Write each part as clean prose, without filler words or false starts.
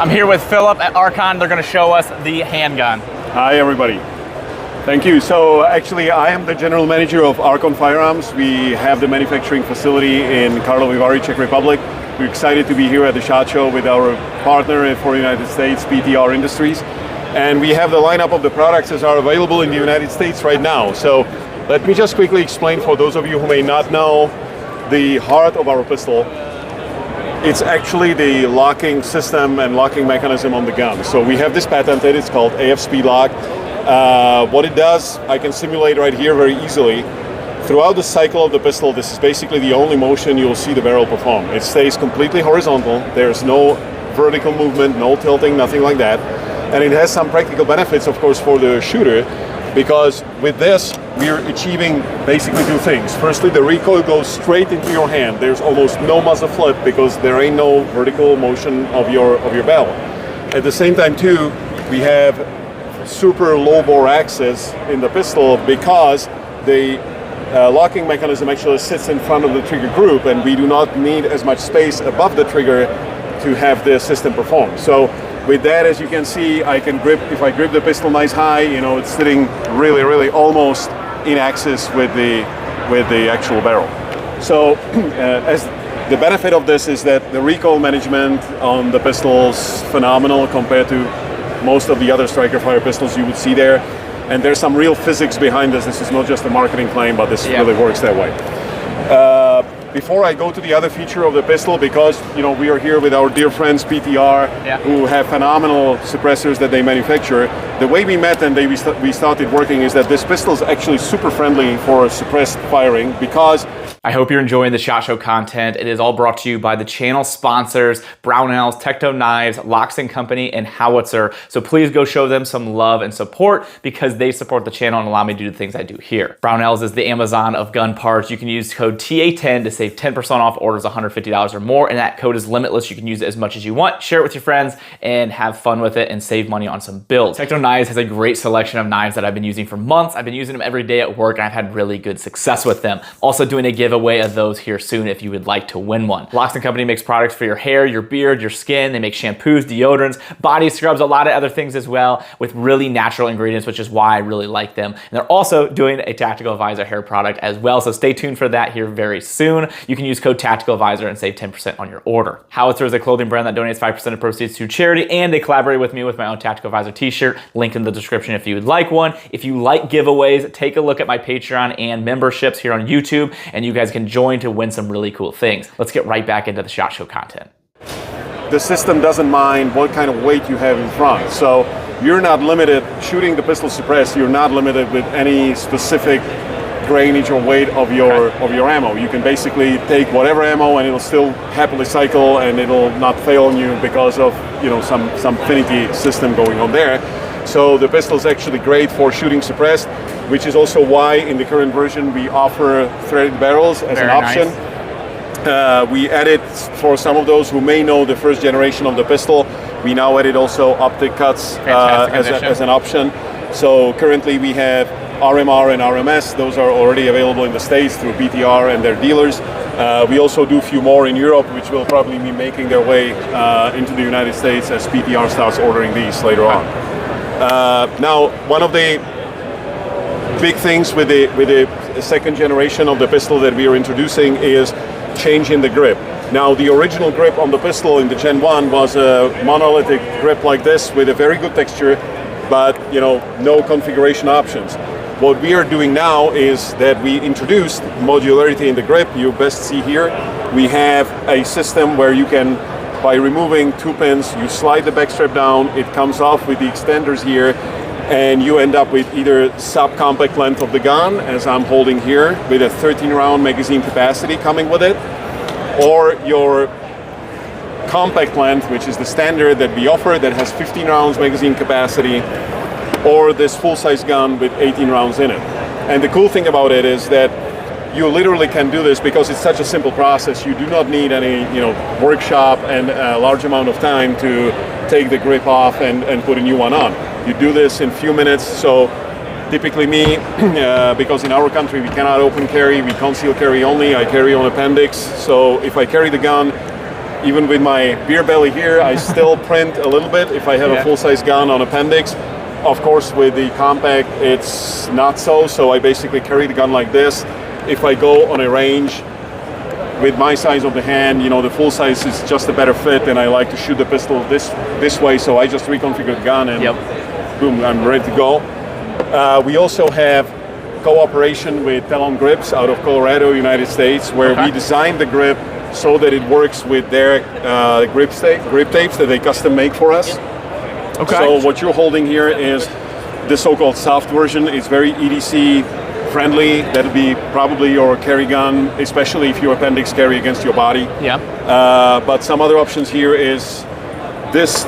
I'm here with Philip at Arkon. They're going to show us the handgun. Hi, everybody. Thank you. So actually, I am the general manager of Arkon Firearms. We have the manufacturing facility in Karlovy Vary, Czech Republic. We're excited to be here at the SHOT Show with our partner for the United States, PTR Industries. And we have the lineup of the products that are available in the United States right now. So let me just quickly explain for those of you who may not know the heart of our pistol. It's actually the locking system and locking mechanism on the gun. So we have this patented, it's called AF Speed Lock. What it does, I can simulate right here very easily. Throughout the cycle of the pistol, this is basically the only motion you'll see the barrel perform. It stays completely horizontal. There's no vertical movement, no tilting, nothing like that. And it has some practical benefits, of course, for the shooter, because with this, we're achieving basically two things. Firstly, the recoil goes straight into your hand. There's almost no muzzle flip because there ain't no vertical motion of your barrel. At the same time, too, we have super low bore access in the pistol because the locking mechanism actually sits in front of the trigger group, and we do not need as much space above the trigger to have the system perform. So with that, as you can see, I can grip, if I grip the pistol nice high, you know, it's sitting really almost in axis with the actual barrel. So as the benefit of this is that the recoil management on the pistol is phenomenal compared to most of the other striker fire pistols you would see there. And there's some real physics behind this. This is not just a marketing claim, but this really works that way. Before I go to the other feature of the pistol, because we are here with our dear friends PTR, who have phenomenal suppressors that they manufacture. The way we met and we started working is that this pistol is actually super friendly for suppressed firing because I hope you're enjoying the SHOT Show content. It is all brought to you by the channel sponsors, Brownells, Tecto Knives, Locks & Company, and Howitzer. So please go show them some love and support because they support the channel and allow me to do the things I do here. Brownells is the Amazon of gun parts. You can use code TA10 to save 10% off orders $150 or more, and that code is limitless. You can use it as much as you want, share it with your friends, and have fun with it and save money on some builds. Tecto Knives has a great selection of knives that I've been using for months. I've been using them every day at work, and I've had really good success with them. Also doing a giveaway of those here soon if you would like to win one. Locks & Company makes products for your hair, your beard, your skin. They make shampoos, deodorants, body scrubs, a lot of other things as well with really natural ingredients, which is why I really like them. And they're also doing a Tactical Advisor hair product as well, so stay tuned for that here very soon. You can use code Tactical Advisor and save 10% on your order. Howitzer is a clothing brand that donates 5% of proceeds to charity, and they collaborate with me with my own Tactical Advisor t-shirt, linked in the description if you would like one. If you like giveaways, take a look at my Patreon and memberships here on YouTube, and you guys can join to win some really cool things. Let's get right back into the SHOT Show content. the system doesn't mind what kind of weight you have in front. So you're not limited, shooting the pistol suppressed, you're not limited with any specific grainage or weight of your ammo. You can basically take whatever ammo and it'll still happily cycle and it'll not fail on you because of some finicky system going on there. So the pistol is actually great for shooting suppressed, which is also why in the current version we offer threaded barrels as an option. Nice. We added, for some of those who may know the first generation of the pistol, we now added also optic cuts as an option. So currently we have RMR and RMS. Those are already available in the States through PTR and their dealers. We also do a few more in Europe, which will probably be making their way into the United States as PTR starts ordering these later on. Now, one of the big things with the second generation of the pistol that we are introducing is changing the grip. Now, the original grip on the pistol in the Gen 1 was a monolithic grip like this with a very good texture, but no configuration options. What we are doing now is that we introduced modularity in the grip. You best see here, we have a system where you can, by removing 2 pins, you slide the back strap down, it comes off with the extenders here, and you end up with either subcompact length of the gun, as I'm holding here, with a 13-round magazine capacity coming with it, or your compact length, which is the standard that we offer, that has 15 rounds magazine capacity, or this full-size gun with 18 rounds in it. And the cool thing about it is that you literally can do this because it's such a simple process. You do not need any workshop and a large amount of time to take the grip off and put a new one on. You do this in a few minutes. So typically me, because in our country we cannot open carry, we conceal carry only, I carry on appendix. So if I carry the gun, even with my beer belly here, I still print a little bit if I have a full-size gun on appendix. Of course, with the compact, it's not so I basically carry the gun like this. If I go on a range with my size of the hand, the full size is just a better fit, and I like to shoot the pistol this way, so I just reconfigure the gun and boom, I'm ready to go. We also have cooperation with Talon Grips out of Colorado, United States, where we designed the grip so that it works with their grip tapes that they custom make for us. Okay. So what you're holding here is the so-called soft version. It's very EDC friendly. That'll be probably your carry gun, especially if your appendix carry against your body. Yeah. But some other options here is this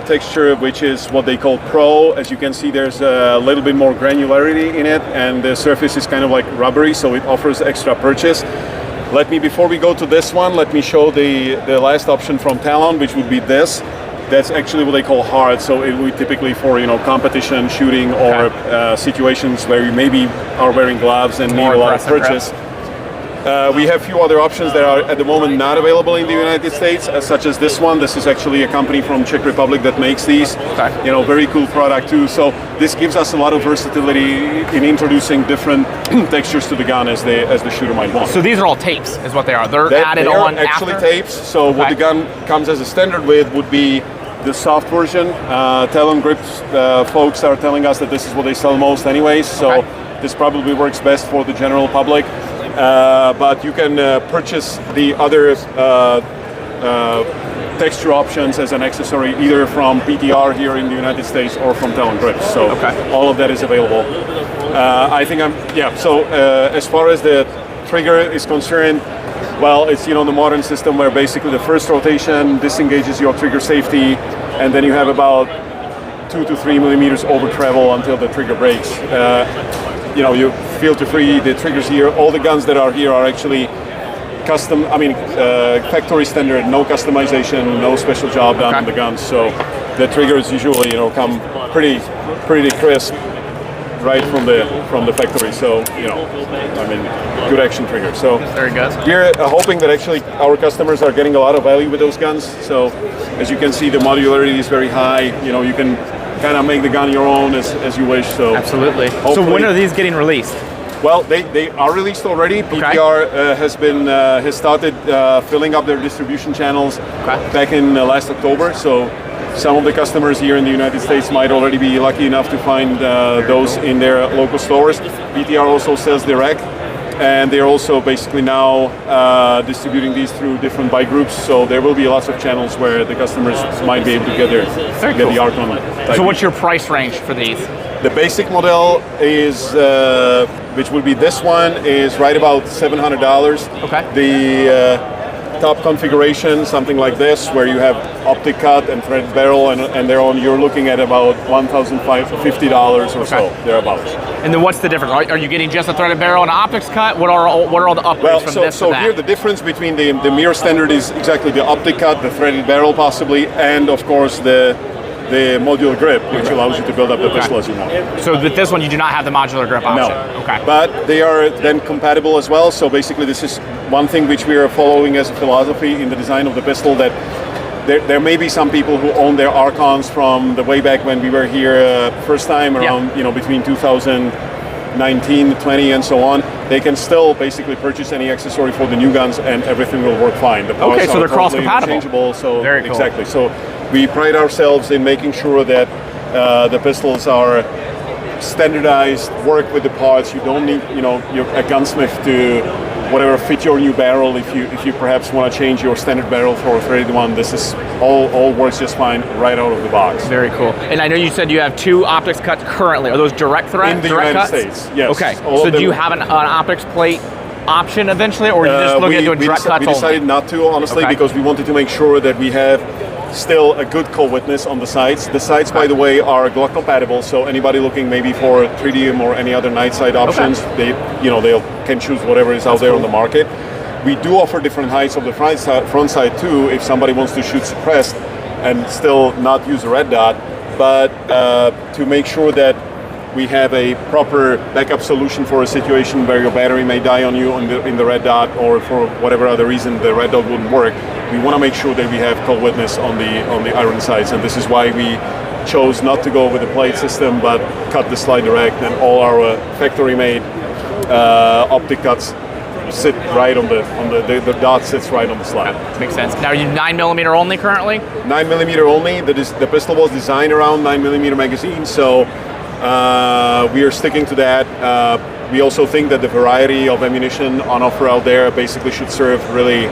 texture, which is what they call Pro. As you can see, there's a little bit more granularity in it, and the surface is kind of like rubbery, so it offers extra purchase. Before we go to this one, let me show the last option from Talon, which would be this. That's actually what they call hard, so it would typically for competition, shooting, or situations where you maybe are wearing gloves and need a lot of purchase. We have a few other options that are at the moment not available in the United States, such as this one. This is actually a company from Czech Republic that makes these. Very cool product too. So this gives us a lot of versatility in introducing different textures to the gun as the shooter might want. So these are all tapes, is what they are. They're added on actually after? Tapes. So what the gun comes as a standard with would be the soft version. Talon Grips folks are telling us that this is what they sell most anyways. So this probably works best for the general public. But you can purchase the other texture options as an accessory, either from PTR here in the United States or from Talon Grips. So all of that is available. So as far as the trigger is concerned, well, it's the modern system where basically the first rotation disengages your trigger safety, and then you have about 2 to 3 millimeters over travel until the trigger breaks. You feel to free the triggers here. All the guns that are here are actually custom, factory standard, no customization, no special job done on the guns. So the triggers usually, come pretty crisp right from the factory. So, good action trigger. So very good. We're hoping that actually our customers are getting a lot of value with those guns. So as you can see, the modularity is very high. You can kind of make the gun your own as you wish. So absolutely. So when are these getting released? Well, they are released already. PTR has started filling up their distribution channels back in last October. So some of the customers here in the United States might already be lucky enough to find those in their local stores. PTR also sells direct, and they're also basically now distributing these through different bike groups. So there will be lots of channels where the customers might be able to get the Arkon. So what's your price range for these? The basic model is, which would be this one, is right about $700. The top configuration, something like this, where you have optic cut and threaded barrel and their own, you're looking at about $1,550 or so, thereabouts. And then what's the difference? Are you getting just a threaded barrel and an optics cut? What are all the upgrades from this to that? Here the difference between the mirror standard is exactly the optic cut, the threaded barrel possibly, and of course the modular grip, which allows you to build up the pistol as you want. So with this one, you do not have the modular grip option? No. But they are then compatible as well. So basically this is one thing which we are following as a philosophy in the design of the pistol, that there may be some people who own their Arkons from the way back when we were here first time around, between 2019, 20 and so on. They can still basically purchase any accessory for the new guns and everything will work fine. The parts so they're cross-compatible. So very cool. Exactly. So we pride ourselves in making sure that the pistols are standardized, work with the parts. You don't need, a gunsmith to fit your new barrel. If you perhaps want to change your standard barrel for a threaded one, this is all works just fine right out of the box. Very cool. And I know you said you have 2 optics cuts currently. Are those direct thread? In the direct United cuts? States, yes. Okay. So do you have an optics plate option eventually, or are you just looking at doing direct cuts? We decided not to, honestly, because we wanted to make sure that we have still a good co-witness on the sights. The sights, by the way, are Glock compatible, so anybody looking maybe for 3D or any other night sight options, they can choose whatever is out there on the market. We do offer different heights of the front sight too, if somebody wants to shoot suppressed and still not use a red dot, but to make sure that we have a proper backup solution for a situation where your battery may die on you in the red dot, or for whatever other reason the red dot wouldn't work. we want to make sure that we have cold witness on the iron sights, and this is why we chose not to go with the plate system, but cut the slide direct, and all our factory-made optic cuts sit right on the dot sits right on the slide. Makes sense. Now, are you 9mm only currently? 9mm only. The pistol was designed around 9mm magazine, so we are sticking to that. We also think that the variety of ammunition on offer out there basically should serve really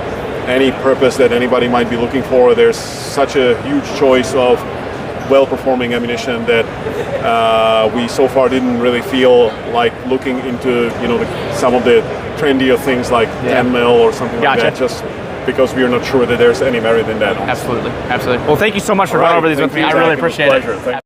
any purpose that anybody might be looking for. There's such a huge choice of well-performing ammunition that we so far didn't really feel like looking into some of the trendier things like 10mm or something like that, just because we are not sure that there's any merit in that. Absolutely. Well, thank you so much for going over these with me. I really appreciate it.